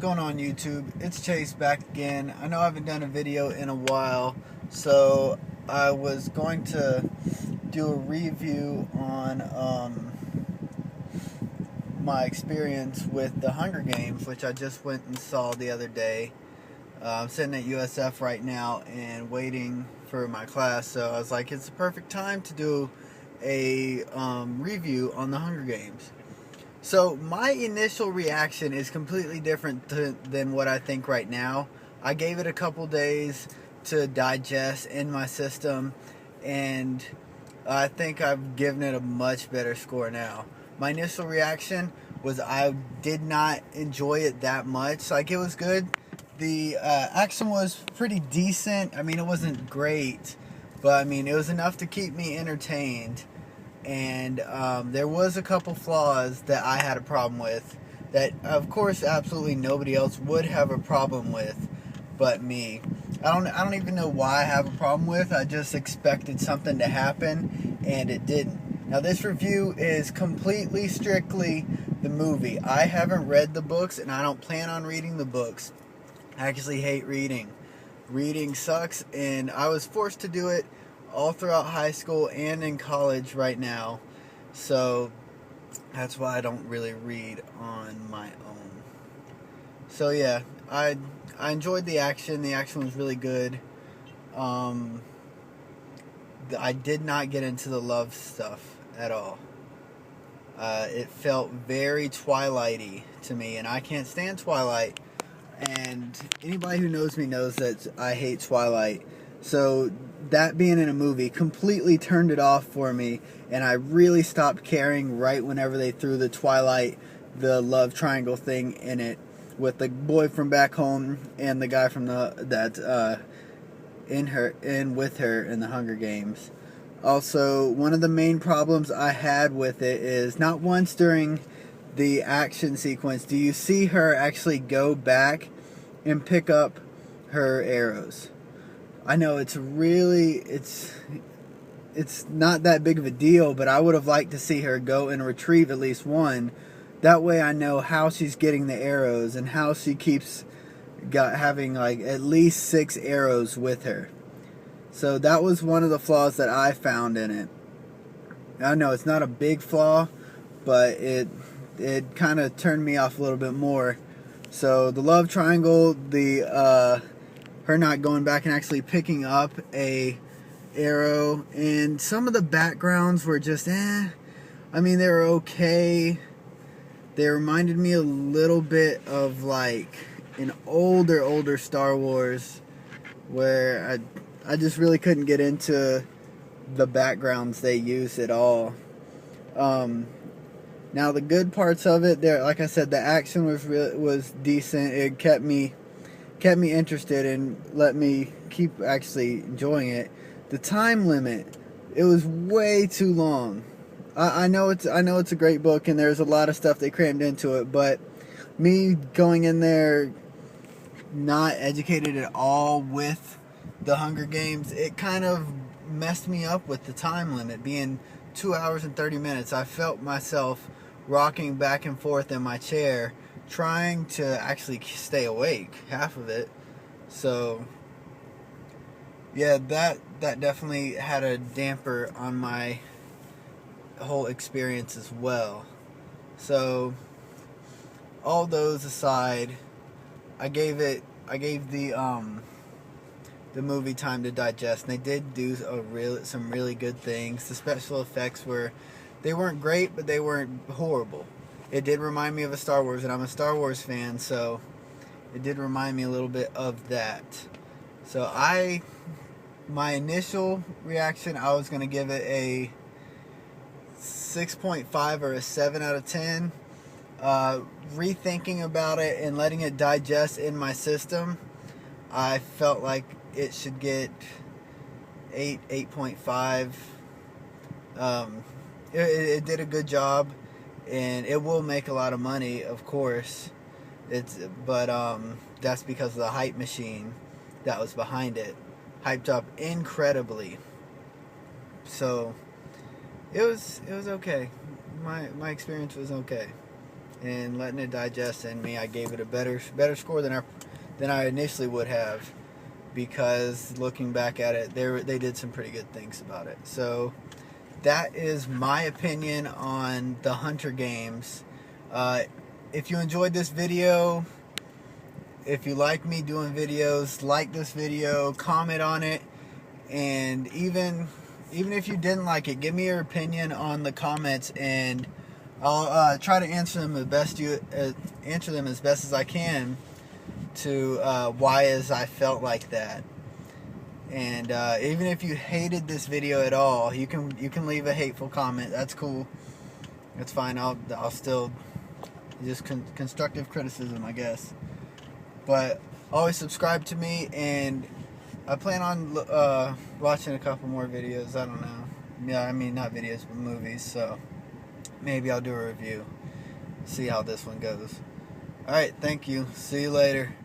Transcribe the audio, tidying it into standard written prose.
going on YouTube? It's Chase back again. I know I haven't done a video in a while, so I was going to do a review on my experience with the Hunger Games, which I just went and saw the other day. I'm sitting at USF right now and waiting for my class, so I was like, it's the perfect time to do a review on the Hunger Games. So my initial reaction is completely different than what I think right now. I gave it a couple days to digest in my system, and I think I've given it a much better score now. My initial reaction was I did not enjoy it that much. Like, it was good. The action was pretty decent. I mean, it wasn't great, but I mean, it was enough to keep me entertained. And there was a couple flaws that I had a problem with that, of course, absolutely nobody else would have a problem with but me. I don't even know why I have a problem with. I just expected something to happen, and it didn't. Now, this review is completely, strictly the movie. I haven't read the books, and I don't plan on reading the books. I actually hate reading. Reading sucks, and I was forced to do it all throughout high school and in college right now, so that's why I don't really read on my own. So yeah, I enjoyed the action. The action was really good. I did not get into the love stuff at all. It felt very Twilight-y to me, and I can't stand Twilight, and anybody who knows me knows that I hate Twilight. So that being in a movie completely turned it off for me, and I really stopped caring right whenever they threw the Twilight, the love triangle thing in it, with the boy from back home and the guy from in with her in the Hunger Games. Also, one of the main problems I had with it is not once during the action sequence do you see her actually go back and pick up her arrows. I know it's not that big of a deal, but I would have liked to see her go and retrieve at least one. That way I know how she's getting the arrows and how she keeps having like at least 6 arrows with her. So that was one of the flaws that I found in it. I know it's not a big flaw, but it kind of turned me off a little bit more. So the love triangle, her not going back and actually picking up a arrow, and some of the backgrounds were just I mean, they were okay. They reminded me a little bit of like an older Star Wars, where I just really couldn't get into the backgrounds they used at all. Now the good parts of it, there, like I said, the action was decent. It kept me interested and let me keep actually enjoying it. The time limit, it was way too long. I know it's a great book and there's a lot of stuff they crammed into it, but me going in there not educated at all with the Hunger Games, it kind of messed me up with the time limit being 2 hours and 30 minutes. I felt myself rocking back and forth in my chair trying to actually stay awake half of it. So yeah, that definitely had a damper on my whole experience as well. So all those aside, I gave the movie time to digest, and they did do some really good things. The special effects they weren't great, but they weren't horrible. It did remind me of a Star Wars, and I'm a Star Wars fan, so it did remind me a little bit of that. So my initial reaction, I was going to give it a 6.5 or a 7 out of 10. Rethinking about it and letting it digest in my system, I felt like it should get 8.5. It did a good job, and it will make a lot of money, of course. But that's because of the hype machine that was behind it. Hyped up incredibly. So it was okay. My experience was okay. and letting it digest in me, I gave it a better score than I initially would have, because looking back at it, they did some pretty good things about it. So that is my opinion on the Hunter Games. If you enjoyed this video, if you like me doing videos, like this video, comment on it, and even if you didn't like it, give me your opinion on the comments, and I'll try to answer them as best as I can to why as I felt like that. And even if you hated this video at all, you can leave a hateful comment. That's cool. That's fine. I'll still just constructive criticism, I guess. But always subscribe to me, and I plan on watching a couple more videos. I don't know. Yeah, I mean, not videos, but movies. So maybe I'll do a review. See how this one goes. Alright, thank you. See you later.